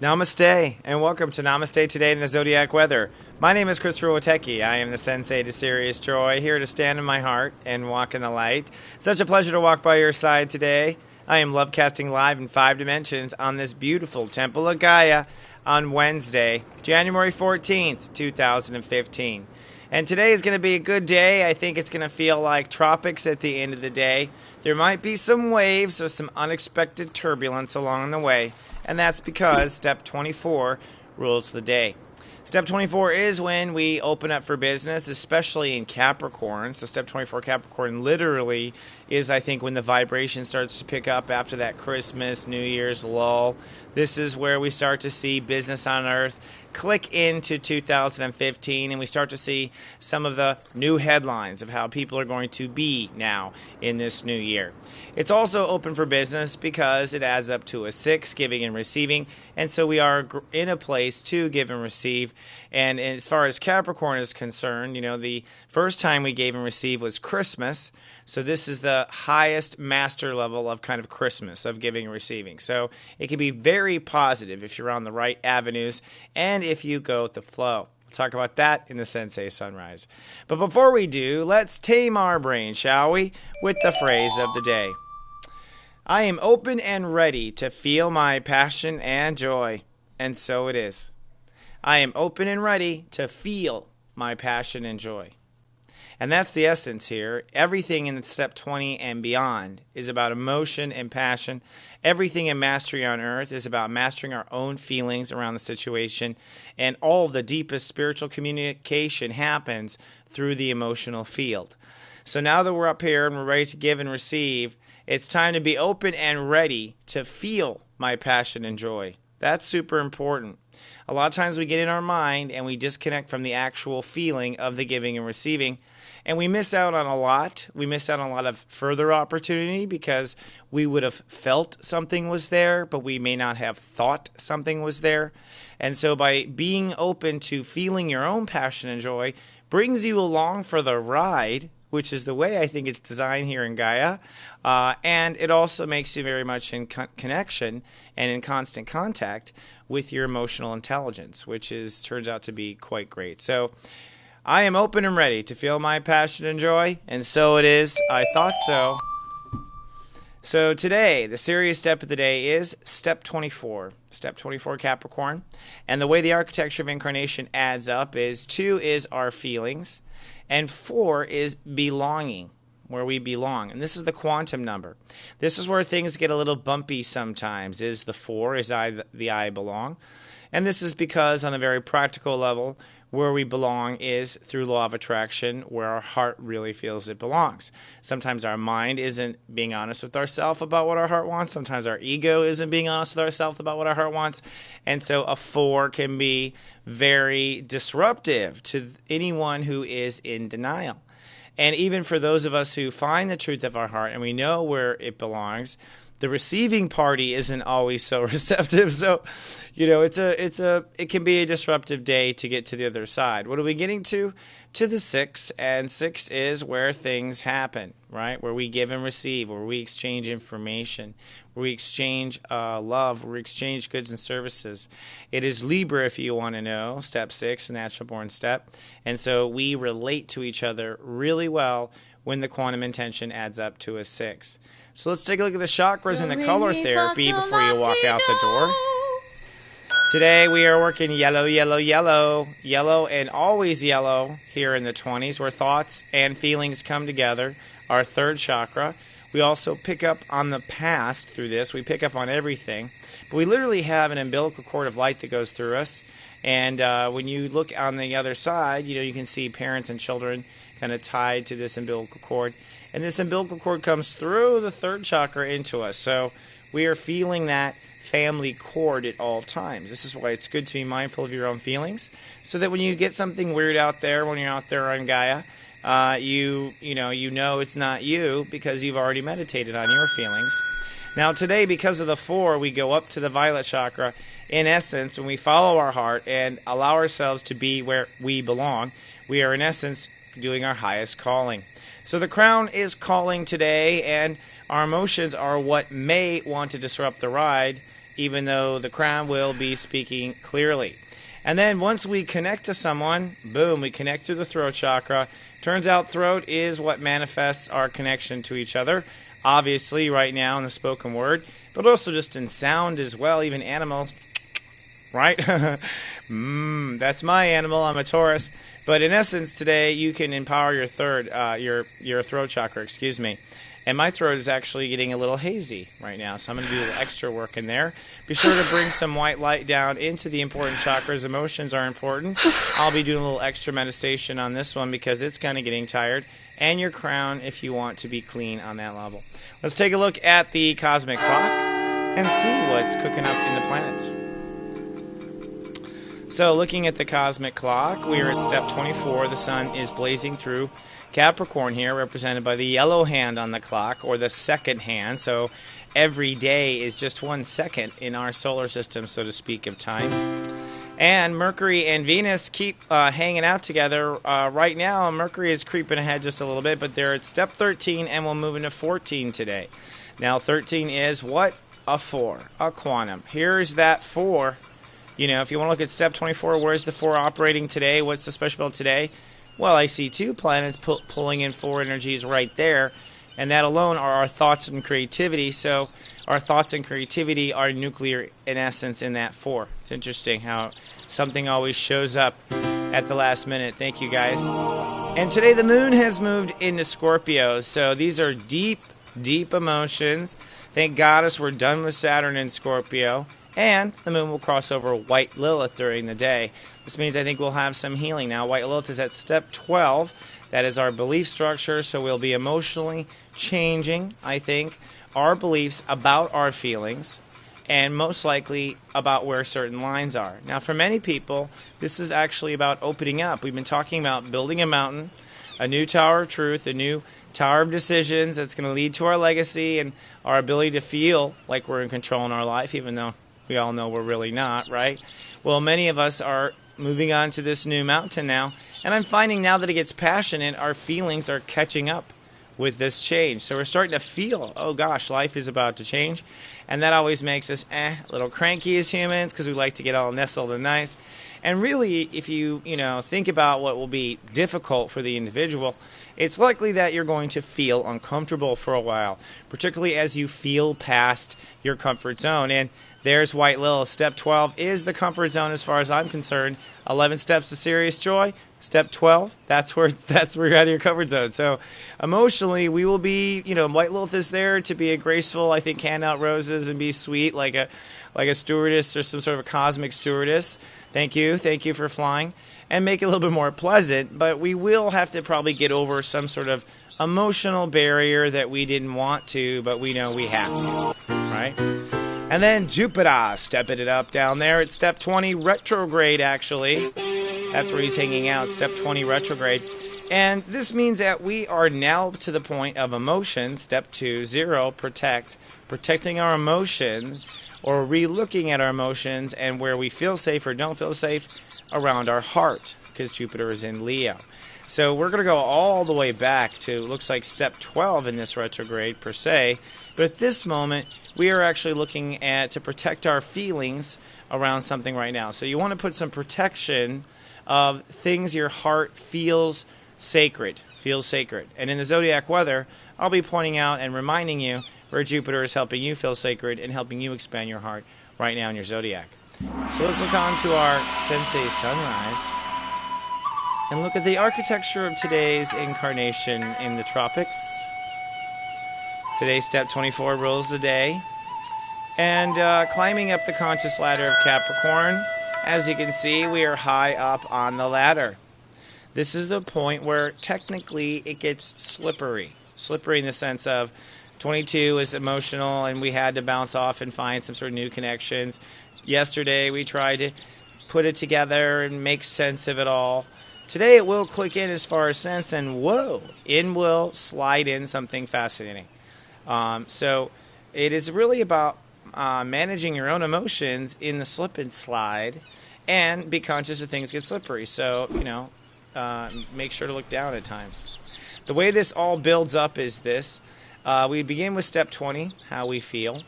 Namaste, and welcome to Namaste Today in the Zodiac Weather. My name is Christopher Witecki. I am the sensei to Sirius Joy, here to stand in my heart and walk in the light. Such a pleasure to walk by your side today. I am love casting live in 5 dimensions on this beautiful Temple of Gaia on Wednesday, January 14th, 2015. And today is going to be a good day. I think it's going to feel like tropics at the end of the day. There might be some waves or some unexpected turbulence along the way. And that's because Step 24 rules the day. Step 24 is when we open up for business, especially in Capricorn. So Step 24 Capricorn literally is, I think, when the vibration starts to pick up after that Christmas, New Year's lull. This is where we start to see business on Earth click into 2015, and we start to see some of the new headlines of how people are going to be now in this new year. It's also open for business because it adds up to a 6, giving and receiving, and so we are in a place to give and receive. And as far as Capricorn is concerned, the first time we gave and received was Christmas. So this is the highest master level of kind of Christmas, of giving and receiving. So it can be very positive if you're on the right avenues and if you go with the flow. We'll talk about that in the Sensei Sunrise. But before we do, let's tame our brain, shall we, with the phrase of the day. I am open and ready to feel my passion and joy, and so it is. I am open and ready to feel my passion and joy. And that's the essence here. Everything in Step 20 and beyond is about emotion and passion. Everything in Mastery on Earth is about mastering our own feelings around the situation. And all the deepest spiritual communication happens through the emotional field. So now that we're up here and we're ready to give and receive, it's time to be open and ready to feel my passion and joy. That's super important. A lot of times we get in our mind and we disconnect from the actual feeling of the giving and receiving. And we miss out on a lot. We miss out on a lot of further opportunity because we would have felt something was there, but we may not have thought something was there. And so by being open to feeling your own passion and joy brings you along for the ride, which is the way I think it's designed here in Gaia. And it also makes you very much in connection and in constant contact with your emotional intelligence, which turns out to be quite great. So I am open and ready to feel my passion and joy, and so it is. I thought so. So today, the serious step of the day is Step 24. Step 24 Capricorn. And the way the architecture of incarnation adds up is 2 is our feelings, and 4 is belonging, where we belong. And this is the quantum number. This is where things get a little bumpy sometimes. Is the 4, is the I belong. And this is because on a very practical level, where we belong is through law of attraction, where our heart really feels it belongs. Sometimes our mind isn't being honest with ourselves about what our heart wants. Sometimes our ego isn't being honest with ourselves about what our heart wants. And so a 4 can be very disruptive to anyone who is in denial. And even for those of us who find the truth of our heart and we know where it belongs, the receiving party isn't always so receptive. So, it can be a disruptive day to get to the other side. What are we getting to? To the 6, and 6 is where things happen, right? Where we give and receive, where we exchange information, where we exchange love, where we exchange goods and services. It is Libra, if you want to know, Step 6, the natural born step. And so we relate to each other really well when the quantum intention adds up to a 6. So let's take a look at the chakras and the color therapy before you walk out the door. Today we are working yellow, yellow, yellow, yellow, and always yellow here in the 20s, where thoughts and feelings come together, our 3rd chakra. We also pick up on the past through this. We pick up on everything. But we literally have an umbilical cord of light that goes through us. And when you look on the other side, you can see parents and children kind of tied to this umbilical cord. And this umbilical cord comes through the 3rd chakra into us. So we are feeling that family cord at all times. This is why it's good to be mindful of your own feelings, so that when you get something weird out there, when you're out there on Gaia, you know it's not you because you've already meditated on your feelings. Now today, because of the 4, we go up to the violet chakra. In essence, when we follow our heart and allow ourselves to be where we belong, we are in essence doing our highest calling. So the crown is calling today, and our emotions are what may want to disrupt the ride. even though the crown will be speaking clearly. And then once we connect to someone, boom, we connect through the throat chakra. Turns out throat is what manifests our connection to each other. Obviously, right now in the spoken word, but also just in sound as well, even animals, right? That's my animal. I'm a Taurus. But in essence, today you can empower your your throat chakra, excuse me. And my throat is actually getting a little hazy right now, so I'm going to do a little extra work in there. Be sure to bring some white light down into the important chakras. Emotions are important. I'll be doing a little extra meditation on this one because it's kind of getting tired. And your crown if you want to be clean on that level. Let's take a look at the cosmic clock and see what's cooking up in the planets. So looking at the cosmic clock, we are at step 24. The sun is blazing through Capricorn here, represented by the yellow hand on the clock, or the second hand. So every day is just 1 second in our solar system, so to speak, of time. And Mercury and Venus keep hanging out together. Right now, Mercury is creeping ahead just a little bit, but they're at step 13, and we'll move into 14 today. Now, 13 is what? A 4, a quantum. Here's that 4. You know, if you want to look at step 24, where's the 4 operating today? What's the special about today? Well, I see 2 planets pulling in 4 energies right there, and that alone are our thoughts and creativity. So our thoughts and creativity are nuclear, in essence, in that 4. It's interesting how something always shows up at the last minute. Thank you, guys. And today the moon has moved into Scorpio, so these are deep, deep emotions. Thank Goddess we're done with Saturn in Scorpio. And the moon will cross over White Lilith during the day. This means I think we'll have some healing. Now, White Lilith is at step 12. That is our belief structure, so we'll be emotionally changing, I think, our beliefs about our feelings, and most likely about where certain lines are. Now, for many people, this is actually about opening up. We've been talking about building a mountain, a new tower of truth, a new tower of decisions that's going to lead to our legacy and our ability to feel like we're in control in our life, even though we all know we're really not, right? Well, many of us are moving on to this new mountain now, and I'm finding now that it gets passionate, our feelings are catching up with this change. So we're starting to feel, oh gosh, life is about to change, and that always makes us a little cranky as humans because we like to get all nestled and nice. And really, if you think about what will be difficult for the individual, it's likely that you're going to feel uncomfortable for a while, particularly as you feel past your comfort zone. And there's White Lilith. Step 12 is the comfort zone as far as I'm concerned. 11 steps to Sirius joy. Step 12, that's where you're out of your comfort zone. So emotionally, we will be, White Lilith is there to be a graceful, I think, hand out roses and be sweet like a stewardess or some sort of a cosmic stewardess. Thank you for flying. And make it a little bit more pleasant, but we will have to probably get over some sort of emotional barrier that we didn't want to, but we know we have to, right? And then Jupiter, stepping it up down there at step 20 retrograde, actually. That's where he's hanging out, step 20 retrograde. And this means that we are now to the point of emotion, step 20, protecting our emotions, or re-looking at our emotions and where we feel safe or don't feel safe around our heart, because Jupiter is in Leo. So we're going to go all the way back to, looks like step 12 in this retrograde per se, but at this moment we are actually looking at to protect our feelings around something right now. So you want to put some protection of things your heart feels sacred. And in the Zodiac weather, I'll be pointing out and reminding you where Jupiter is helping you feel sacred and helping you expand your heart right now in your Zodiac. So let's look on to our Sensei Sunrise and look at the architecture of today's incarnation in the tropics. Today's step 24 rules the day. And climbing up the conscious ladder of Capricorn, as you can see, we are high up on the ladder. This is the point where technically it gets slippery. Slippery in the sense of 22 is emotional and we had to bounce off and find some sort of new connections. Yesterday we tried to put it together and make sense of it all. Today it will click in as far as sense, and whoa, in will slide in something fascinating. So it is really about managing your own emotions in the slip and slide, and be conscious that things get slippery. So, make sure to look down at times. The way this all builds up is this. We begin with step 20, how we feel.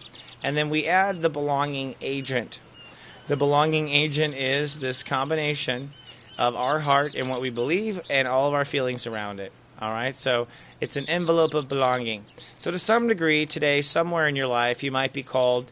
And then we add the belonging agent. The belonging agent is this combination of our heart and what we believe and all of our feelings around it. All right, so it's an envelope of belonging. So to some degree today, somewhere in your life, you might be called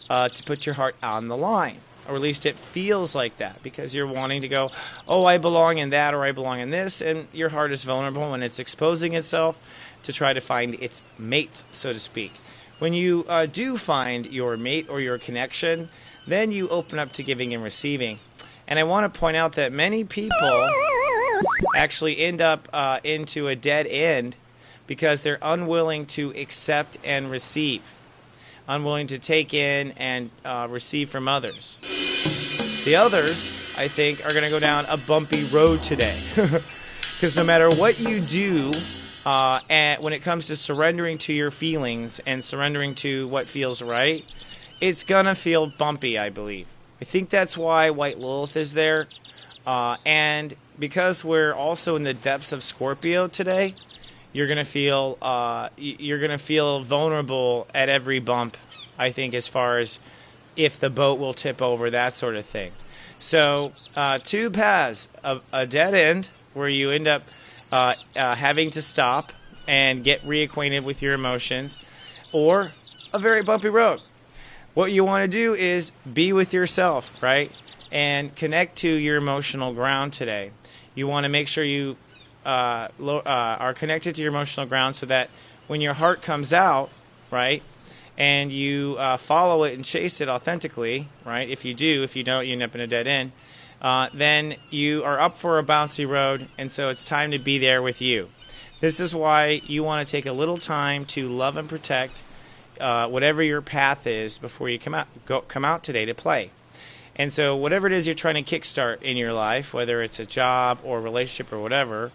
to put your heart on the line. Or at least it feels like that because you're wanting to go, oh, I belong in that or I belong in this. And your heart is vulnerable when it's exposing itself to try to find its mate, so to speak. When you do find your mate or your connection, then you open up to giving and receiving. And I want to point out that many people actually end up into a dead end because they're unwilling to accept and receive. Unwilling to take in and receive from others. The others, I think, are going to go down a bumpy road today. Because no matter what you do, and when it comes to surrendering to your feelings and surrendering to what feels right, it's going to feel bumpy, I believe. I think that's why White Lilith is there. And because we're also in the depths of Scorpio today, you're gonna feel vulnerable at every bump, I think, as far as if the boat will tip over, that sort of thing. So two paths: a dead end where you end up having to stop and get reacquainted with your emotions, or a very bumpy road. What you want to do is be with yourself, right, and connect to your emotional ground today. You want to make sure you are connected to your emotional ground so that when your heart comes out, right, and you follow it and chase it authentically, right, if you don't, you end up in a dead end, then you are up for a bouncy road, and so it's time to be there with you. This is why you want to take a little time to love and protect whatever your path is before you come out today to play. And so whatever it is you're trying to kickstart in your life, whether it's a job or a relationship or whatever,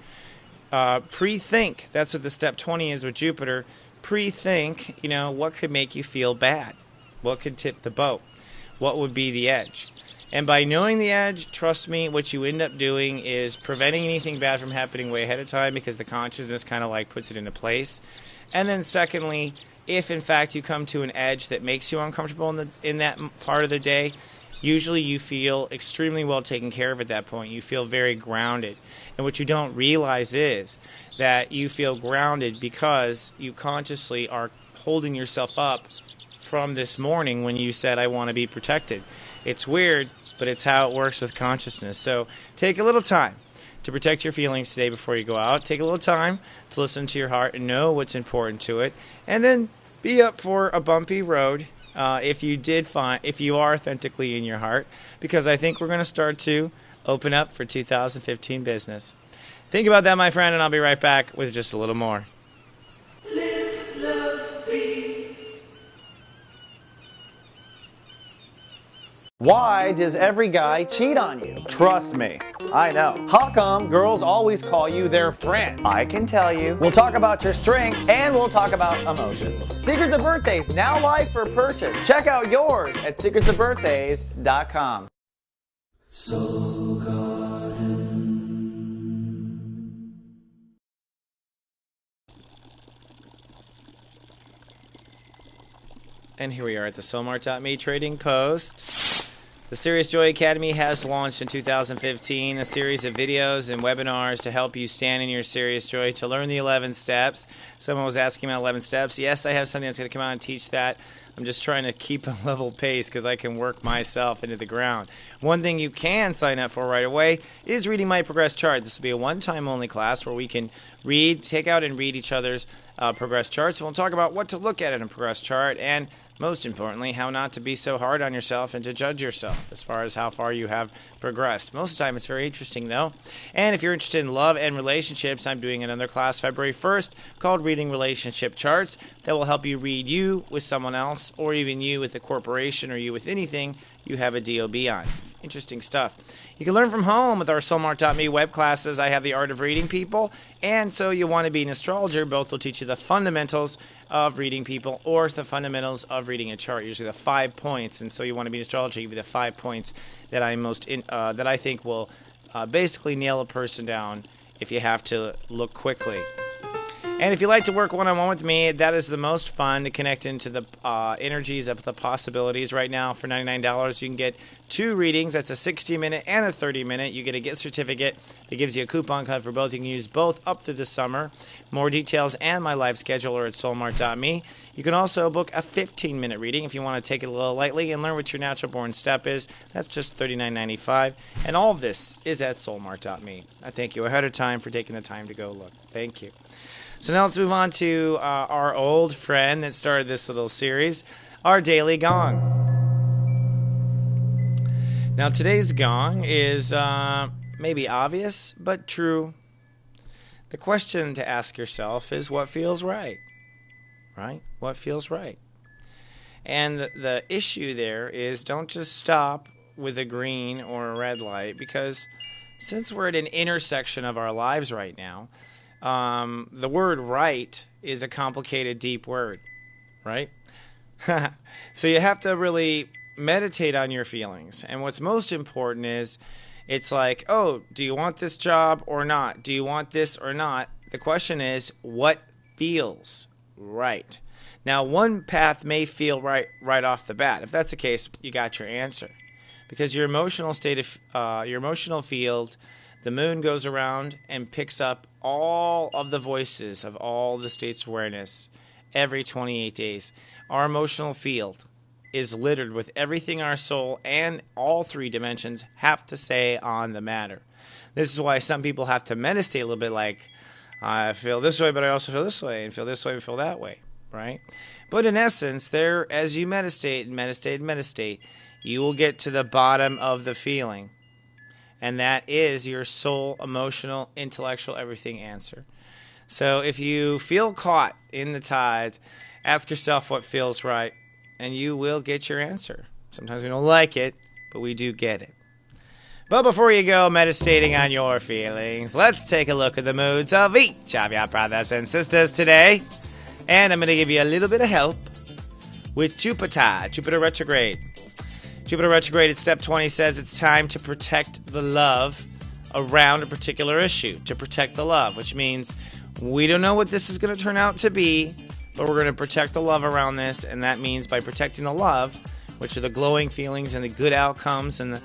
pre-think. That's what the step 20 is with Jupiter. Pre-think, what could make you feel bad? What could tip the boat? What would be the edge? And by knowing the edge, trust me, what you end up doing is preventing anything bad from happening way ahead of time because the consciousness kind of like puts it into place. And then secondly, if in fact you come to an edge that makes you uncomfortable in that part of the day, usually you feel extremely well taken care of at that point. You feel very grounded. And what you don't realize is that you feel grounded because you consciously are holding yourself up from this morning when you said, I want to be protected. It's weird, but it's how it works with consciousness. So take a little time to protect your feelings today before you go out. Take a little time to listen to your heart and know what's important to it. And then be up for a bumpy road. If you are authentically in your heart, because I think we're going to start to open up for 2015 business. Think about that, my friend, and I'll be right back with just a little more. Live, love, be. Why does every guy cheat on you? Trust me, I know. How come girls always call you their friend? I can tell you. We'll talk about your strengths and we'll talk about emotions. Secrets of Birthdays, now live for purchase. Check out yours at secretsofbirthdays.com. And here we are at the Soulmart.me trading post. The Sirius Joy Academy has launched in 2015 a series of videos and webinars to help you stand in your Sirius Joy to learn the 11 steps. Someone was asking about 11 steps. Yes, I have something that's going to come out and teach that. I'm just trying to keep a level pace because I can work myself into the ground. One thing you can sign up for right away is reading my progress chart. This will be a one-time only class where we can take out and read each other's progress charts. And we'll talk about what to look at in a progress chart and, most importantly, how not to be so hard on yourself and to judge yourself as far as how far you have progressed. Most of the time it's very interesting though. And if you're interested in love and relationships, I'm doing another class February 1st called Reading Relationship Charts that will help you read you with someone else or even you with a corporation or you with anything you have a DOB on. Interesting stuff. You can learn from home with our Soulmart.me web classes. I have the Art of Reading People, and So You Want to Be an Astrologer. Both will teach you the fundamentals of reading people or the fundamentals of reading a chart, usually the 5 points. And So You Want to Be an Astrologer, give you the 5 points that that I think will basically nail a person down if you have to look quickly. And if you like to work one-on-one with me, that is the most fun to connect into the energies of the possibilities. Right now, for $99, you can get 2 readings. That's a 60-minute and a 30-minute. You get a gift certificate that gives you a coupon code for both. You can use both up through the summer. More details and my live schedule are at soulmart.me. You can also book a 15-minute reading if you want to take it a little lightly and learn what your natural born step is. That's just $39.95. And all of this is at soulmart.me. I thank you ahead of time for taking the time to go look. Thank you. So now let's move on to our old friend that started this little series, our daily gong. Now today's gong is maybe obvious, but true. The question to ask yourself is, what feels right? Right? What feels right? And the issue there is, don't just stop with a green or a red light, because since we're at an intersection of our lives right now, the word right is a complicated, deep word, right? So you have to really meditate on your feelings. And what's most important is, it's like, oh, do you want this job or not? Do you want this or not? The question is, what feels right? Now, one path may feel right off the bat. If that's the case, you got your answer. Because your emotional state of your emotional field, the moon goes around and picks up all of the voices of all the states of awareness every 28 days. Our emotional field is littered with everything our soul and all 3 dimensions have to say on the matter. This is why some people have to meditate a little bit, like, I feel this way, but I also feel this way, and feel this way, and feel that way, right? But in essence, there, as you meditate, you will get to the bottom of the feeling. And that is your soul, emotional, intellectual, everything answer. So if you feel caught in the tides, ask yourself what feels right, and you will get your answer. Sometimes we don't like it, but we do get it. But before you go meditating on your feelings, let's take a look at the moods of each of your brothers and sisters today. And I'm going to give you a little bit of help with Jupiter retrograde. Jupiter retrograde at step 20 says it's time to protect the love around a particular issue. To protect the love, which means we don't know what this is going to turn out to be, but we're going to protect the love around this. And that means by protecting the love, which are the glowing feelings and the good outcomes and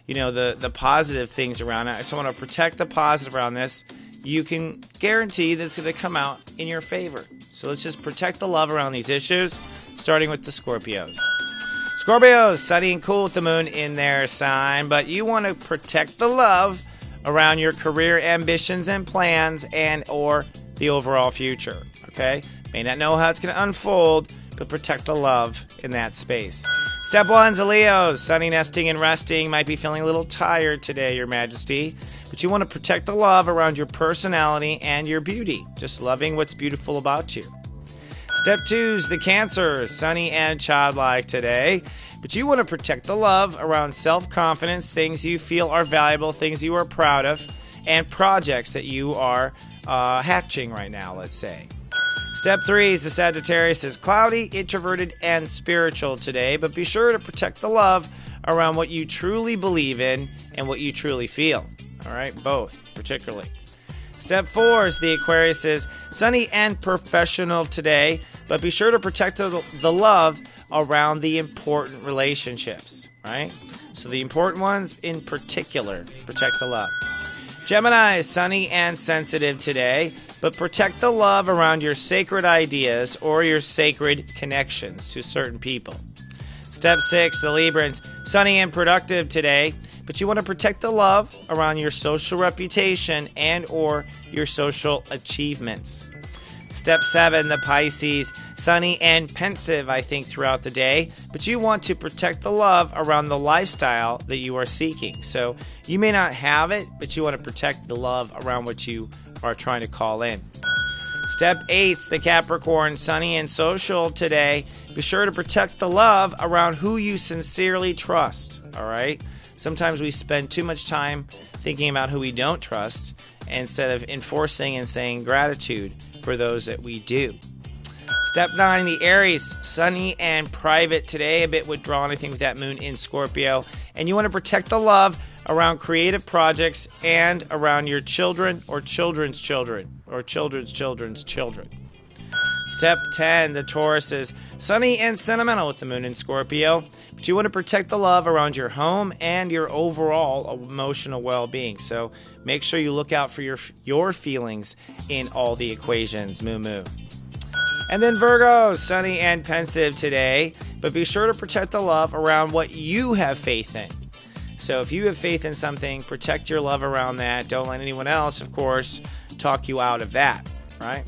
the positive things around it. I just want to protect the positive around this. You can guarantee that it's going to come out in your favor. So let's just protect the love around these issues, starting with the Scorpios. Scorpios, sunny and cool with the moon in their sign, but you want to protect the love around your career ambitions and plans and or the overall future, okay? May not know how it's going to unfold, but protect the love in that space. Step 1's the Leos, sunny, nesting, and resting. Might be feeling a little tired today, Your Majesty, but you want to protect the love around your personality and your beauty, just loving what's beautiful about you. Step 2's the Cancers, sunny and childlike today, but you want to protect the love around self-confidence, things you feel are valuable, things you are proud of, and projects that you are hatching right now, let's say. Step 3 is the Sagittarius, is cloudy, introverted, and spiritual today, but be sure to protect the love around what you truly believe in and what you truly feel. All right, both, particularly. Step 4 is the Aquarius, is sunny and professional today, but be sure to protect the love around the important relationships, right? So the important ones in particular, protect the love. Gemini is sunny and sensitive today, but protect the love around your sacred ideas or your sacred connections to certain people. Step 6, the Librans, sunny and productive today, but you want to protect the love around your social reputation and or your social achievements. Step 7, the Pisces, sunny and pensive, I think, throughout the day, but you want to protect the love around the lifestyle that you are seeking. So you may not have it, but you want to protect the love around what you are trying to call in. Step 8, the Capricorn, sunny and social today. Be sure to protect the love around who you sincerely trust, all right? Sometimes we spend too much time thinking about who we don't trust instead of enforcing and saying gratitude for those that we do. Step 9, the Aries, sunny and private today, a bit withdrawn, I think, with that moon in Scorpio. And you want to protect the love around creative projects and around your children or children's children or children's children's children. Step 10, the Taurus is sunny and sentimental with the moon in Scorpio, but you want to protect the love around your home and your overall emotional well-being. So make sure you look out for your feelings in all the equations. Moo moo. And then Virgo, sunny and pensive today, but be sure to protect the love around what you have faith in. So if you have faith in something, protect your love around that. Don't let anyone else, of course, talk you out of that, right?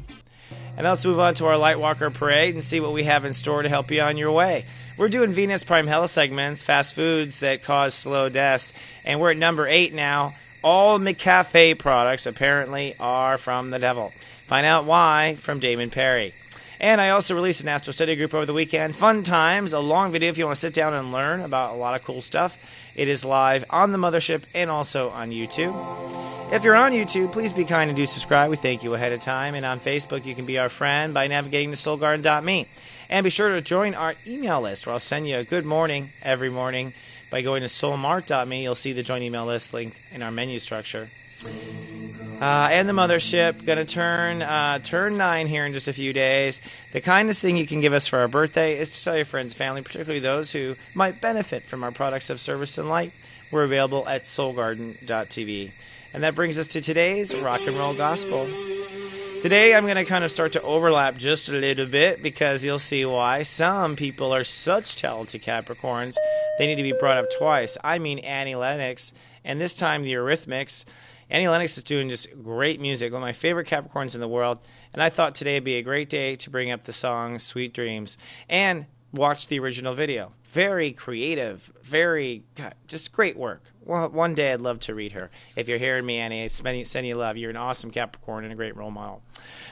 And let's move on to our Lightwalker Parade and see what we have in store to help you on your way. We're doing Venus Prime Health segments, fast foods that cause slow deaths, and we're at number 8 now. All McCafe products apparently are from the devil. Find out why from Damon Perry. And I also released an astro study group over the weekend. Fun times, a long video if you want to sit down and learn about a lot of cool stuff. It is live on the Mothership and also on YouTube. If you're on YouTube, please be kind and do subscribe. We thank you ahead of time. And on Facebook, you can be our friend by navigating to soulgarden.me. And be sure to join our email list where I'll send you a good morning every morning. By going to soulmart.me, you'll see the join email list link in our menu structure. And the Mothership, going to turn 9 here in just a few days. The kindest thing you can give us for our birthday is to tell your friends, family, particularly those who might benefit from our products of service and light. We're available at soulgarden.tv. And that brings us to today's Rock and Roll Gospel. Today I'm going to kind of start to overlap just a little bit because you'll see why. Some people are such talented Capricorns, they need to be brought up twice. I mean Annie Lennox, and this time the Eurythmics. Annie Lennox is doing just great music, one of my favorite Capricorns in the world, and I thought today would be a great day to bring up the song Sweet Dreams and watch the original video. Very creative, just great work. Well, one day I'd love to read her. If you're hearing me, Annie, send you love. You're an awesome Capricorn and a great role model.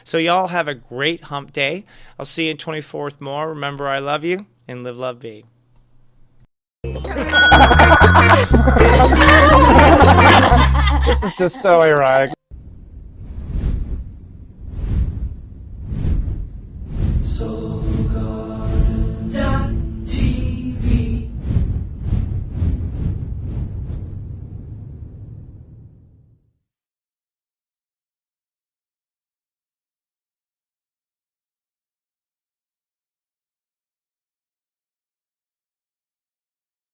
So y'all have a great hump day. I'll see you in 24th more. Remember, I love you, and live, love, be. This is just so ironic. So